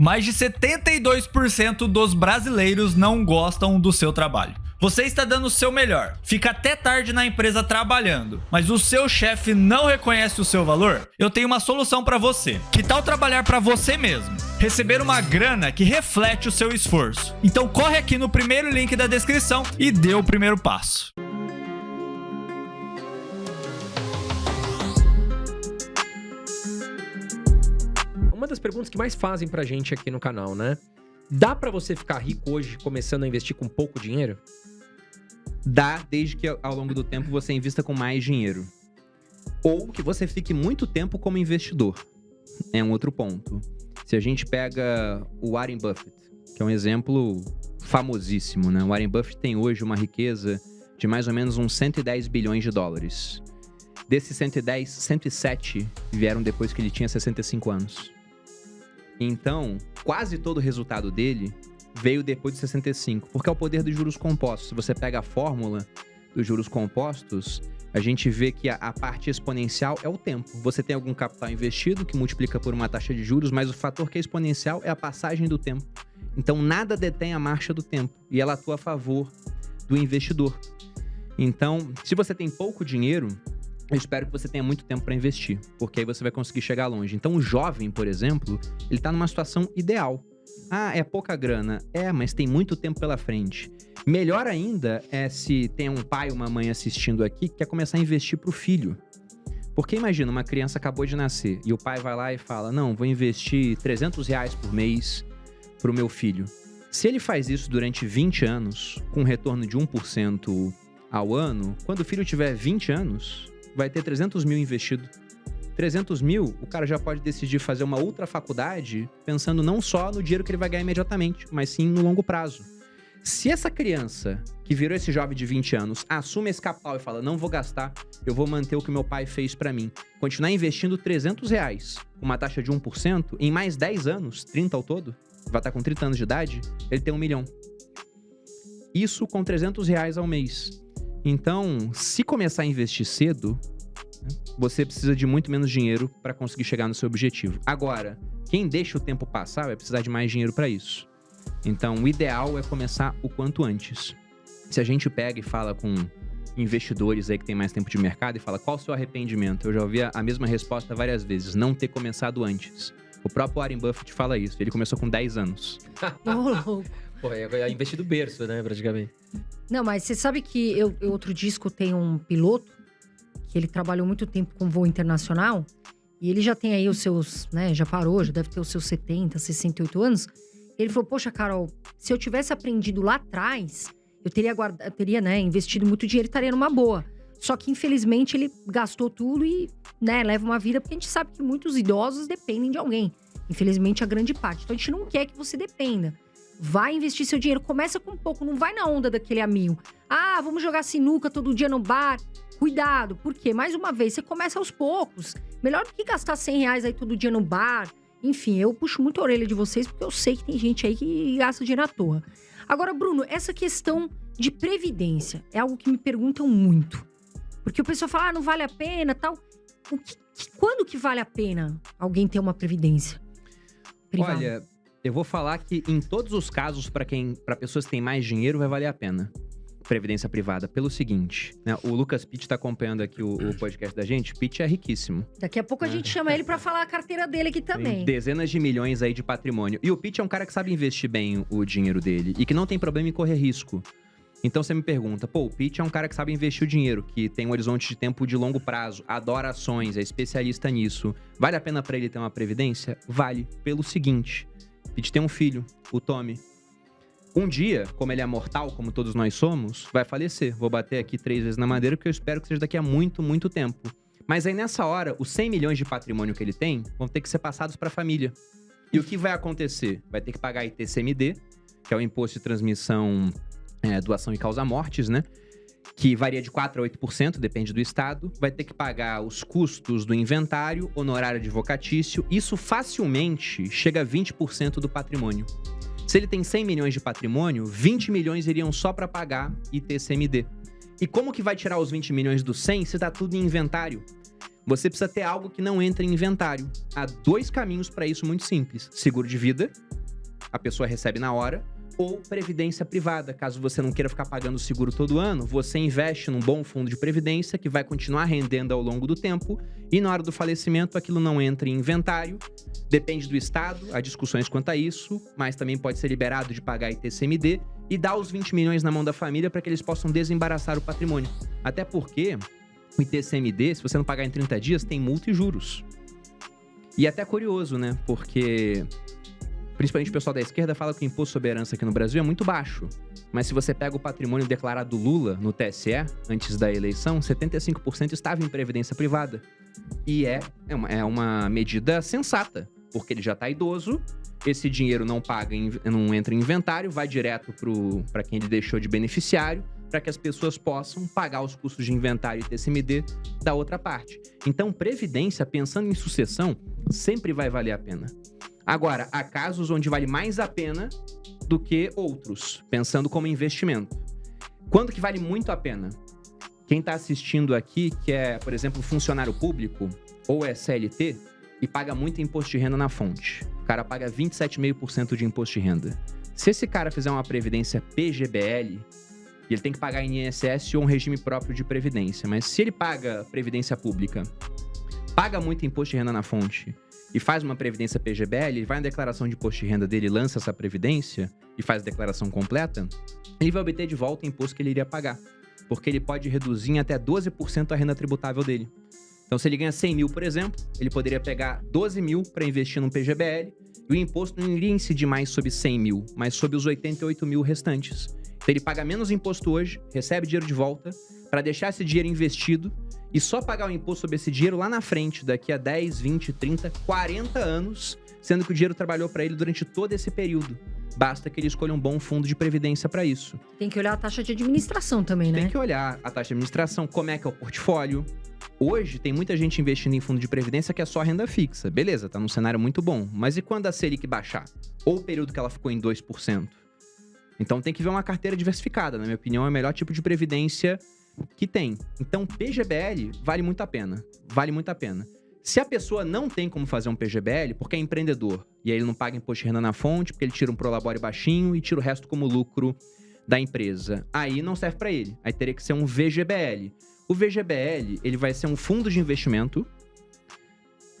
Mais de 72% dos brasileiros não gostam do seu trabalho. Você está dando o seu melhor, fica até tarde na empresa trabalhando, mas o seu chefe não reconhece o seu valor? Eu tenho uma solução para você. Que tal trabalhar para você mesmo? Receber uma grana que reflete o seu esforço. Então corre aqui no primeiro link da descrição e dê o primeiro passo. Uma das perguntas que mais fazem pra gente aqui no canal, né? Dá pra você ficar rico hoje começando a investir com pouco dinheiro? Dá, desde que ao longo do tempo você invista com mais dinheiro. Ou que você fique muito tempo como investidor. É um outro ponto. Se a gente pega o Warren Buffett, que é um exemplo famosíssimo, né? O Warren Buffett tem hoje uma riqueza de mais ou menos uns 110 bilhões de dólares. Desses 110, 107 vieram depois que ele tinha 65 anos. Então, quase todo o resultado dele veio depois de 65, porque é o poder dos juros compostos. Se você pega a fórmula dos juros compostos, a gente vê que a parte exponencial é o tempo. Você tem algum capital investido que multiplica por uma taxa de juros, mas o fator que é exponencial é a passagem do tempo. Então, nada detém a marcha do tempo e ela atua a favor do investidor. Então, se você tem pouco dinheiro, eu espero que você tenha muito tempo para investir, porque aí você vai conseguir chegar longe. Então, o jovem, por exemplo, ele está numa situação ideal. Ah, é pouca grana. É, mas tem muito tempo pela frente. Melhor ainda é se tem um pai ou uma mãe assistindo aqui que quer começar a investir pro filho. Porque imagina, uma criança acabou de nascer e o pai vai lá e fala, não, vou investir R$300 por mês pro meu filho. Se ele faz isso durante 20 anos, com um retorno de 1% ao ano, quando o filho tiver 20 anos, vai ter 300 mil investido. 300 mil, o cara já pode decidir fazer uma outra faculdade pensando não só no dinheiro que ele vai ganhar imediatamente, mas sim no longo prazo. Se essa criança, que virou esse jovem de 20 anos, assume esse capital e fala, não vou gastar, eu vou manter o que meu pai fez pra mim, continuar investindo R$300 com uma taxa de 1%, em mais 10 anos, 30 ao todo, vai estar com 30 anos de idade, ele tem 1 milhão. Isso com R$300 ao mês. Então, se começar a investir cedo, você precisa de muito menos dinheiro para conseguir chegar no seu objetivo. Agora, quem deixa o tempo passar vai precisar de mais dinheiro para isso. Então, o ideal é começar o quanto antes. Se a gente pega e fala com investidores aí que tem mais tempo de mercado e fala qual o seu arrependimento, eu já ouvi a mesma resposta várias vezes, não ter começado antes. O próprio Warren Buffett fala isso, ele começou com 10 anos. Pô, é investir do berço, né, praticamente. Não, mas você sabe que eu outro dia escutei um piloto que ele trabalhou muito tempo com voo internacional e ele já tem aí os seus, né, já parou, já deve ter os seus 70, 68 anos. Ele falou, poxa, Carol, se eu tivesse aprendido lá atrás, eu teria, né, investido muito dinheiro e estaria numa boa. Só que, infelizmente, ele gastou tudo e, né, leva uma vida, porque a gente sabe que muitos idosos dependem de alguém. Infelizmente, a grande parte. Então, a gente não quer que você dependa. Vai investir seu dinheiro, começa com pouco, não vai na onda daquele amigo. Ah, vamos jogar sinuca todo dia no bar. Cuidado, porque, mais uma vez, você começa aos poucos. Melhor do que gastar R$100 aí todo dia no bar. Enfim, eu puxo muito a orelha de vocês, porque eu sei que tem gente aí que gasta dinheiro à toa. Agora, Bruno, essa questão de previdência é algo que me perguntam muito. Porque o pessoal fala, não vale a pena, tal. Quando que vale a pena alguém ter uma previdência privada? Olha, eu vou falar que em todos os casos, para pessoas que têm mais dinheiro, vai valer a pena. Previdência privada, pelo seguinte, né? O Lucas Pitt tá acompanhando aqui o podcast da gente. Pitt é riquíssimo. Daqui a pouco a gente chama ele pra falar a carteira dele aqui também. Tem dezenas de milhões aí de patrimônio. E o Pitt é um cara que sabe investir bem o dinheiro dele e que não tem problema em correr risco. Então você me pergunta, pô, o Pitt é um cara que sabe investir o dinheiro, que tem um horizonte de tempo de longo prazo, adora ações, é especialista nisso. Vale a pena pra ele ter uma previdência? Vale. Pelo seguinte, Pitt tem um filho, o Tommy. Um dia, como ele é mortal, como todos nós somos, vai falecer. Vou bater aqui 3 vezes na madeira, porque eu espero que seja daqui a muito, muito tempo. Mas aí nessa hora, os 100 milhões de patrimônio que ele tem vão ter que ser passados para a família. E o que vai acontecer? Vai ter que pagar ITCMD, que é o Imposto de Transmissão, Doação e Causa-Mortes, né? Que varia de 4% a 8%, depende do estado. Vai ter que pagar os custos do inventário, honorário advocatício. Isso facilmente chega a 20% do patrimônio. Se ele tem 100 milhões de patrimônio, 20 milhões iriam só para pagar ITCMD. E como que vai tirar os 20 milhões do 100 se tá tudo em inventário? Você precisa ter algo que não entra em inventário. Há 2 caminhos para isso muito simples. Seguro de vida, a pessoa recebe na hora, ou previdência privada. Caso você não queira ficar pagando o seguro todo ano, você investe num bom fundo de previdência que vai continuar rendendo ao longo do tempo e na hora do falecimento aquilo não entra em inventário. Depende do estado, há discussões quanto a isso, mas também pode ser liberado de pagar ITCMD e dar os 20 milhões na mão da família para que eles possam desembaraçar o patrimônio. Até porque o ITCMD, se você não pagar em 30 dias, tem multa e juros. E é até curioso, né? Porque principalmente o pessoal da esquerda fala que o imposto sobre herança aqui no Brasil é muito baixo. Mas se você pega o patrimônio declarado do Lula no TSE, antes da eleição, 75% estava em previdência privada. E é uma medida sensata, porque ele já está idoso, esse dinheiro não entra em inventário, vai direto para quem ele deixou de beneficiário, para que as pessoas possam pagar os custos de inventário e TCMD da outra parte. Então, previdência, pensando em sucessão, sempre vai valer a pena. Agora, há casos onde vale mais a pena do que outros, pensando como investimento. Quando que vale muito a pena? Quem está assistindo aqui, que é, por exemplo, funcionário público ou é CLT e paga muito imposto de renda na fonte. O cara paga 27,5% de imposto de renda. Se esse cara fizer uma previdência PGBL, ele tem que pagar em INSS ou um regime próprio de previdência. Mas se ele paga previdência pública, paga muito imposto de renda na fonte e faz uma previdência PGBL, ele vai na declaração de imposto de renda dele, lança essa previdência e faz a declaração completa, ele vai obter de volta o imposto que ele iria pagar. Porque ele pode reduzir em até 12% a renda tributável dele. Então, se ele ganha 100 mil, por exemplo, ele poderia pegar 12 mil para investir num PGBL e o imposto não iria incidir mais sobre 100 mil, mas sobre os 88 mil restantes. Então, ele paga menos imposto hoje, recebe dinheiro de volta, para deixar esse dinheiro investido e só pagar o imposto sobre esse dinheiro lá na frente, daqui a 10, 20, 30, 40 anos, sendo que o dinheiro trabalhou para ele durante todo esse período. Basta que ele escolha um bom fundo de previdência para isso. Tem que olhar a taxa de administração também, né? Tem que olhar a taxa de administração, como é que é o portfólio. Hoje, tem muita gente investindo em fundo de previdência que é só renda fixa. Beleza, tá num cenário muito bom. Mas e quando a Selic baixar? Ou o período que ela ficou em 2%? Então tem que ver uma carteira diversificada. Na minha opinião, é o melhor tipo de previdência que tem. Então, PGBL vale muito a pena. Vale muito a pena. Se a pessoa não tem como fazer um PGBL, porque é empreendedor, e aí ele não paga imposto de renda na fonte, porque ele tira um prolabore baixinho e tira o resto como lucro da empresa, aí não serve para ele. Aí teria que ser um VGBL. O VGBL, ele vai ser um fundo de investimento,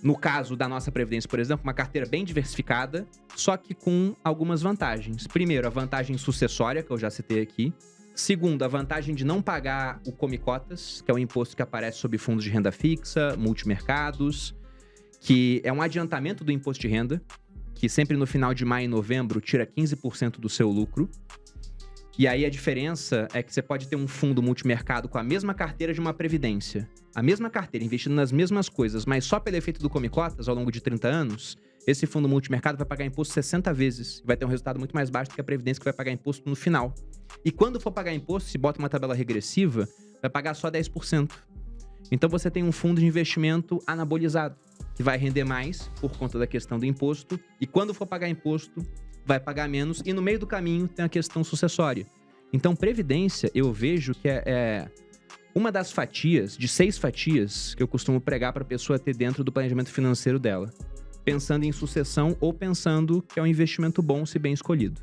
no caso da nossa previdência, por exemplo, uma carteira bem diversificada, só que com algumas vantagens. Primeiro, a vantagem sucessória, que eu já citei aqui. Segundo, a vantagem de não pagar o Come-Cotas, que é um imposto que aparece sob fundos de renda fixa, multimercados, que é um adiantamento do imposto de renda, que sempre no final de maio e novembro tira 15% do seu lucro. E aí a diferença é que você pode ter um fundo multimercado com a mesma carteira de uma previdência. A mesma carteira, investindo nas mesmas coisas, mas só pelo efeito do Come-Cotas ao longo de 30 anos, esse fundo multimercado vai pagar imposto 60 vezes. E vai ter um resultado muito mais baixo do que a previdência que vai pagar imposto no final. E quando for pagar imposto, se bota uma tabela regressiva, vai pagar só 10%. Então você tem um fundo de investimento anabolizado, que vai render mais por conta da questão do imposto. E quando for pagar imposto, vai pagar menos. E no meio do caminho tem a questão sucessória. Então, previdência, eu vejo que é uma das fatias, de 6 fatias, que eu costumo pregar para a pessoa ter dentro do planejamento financeiro dela. Pensando em sucessão ou pensando que é um investimento bom se bem escolhido.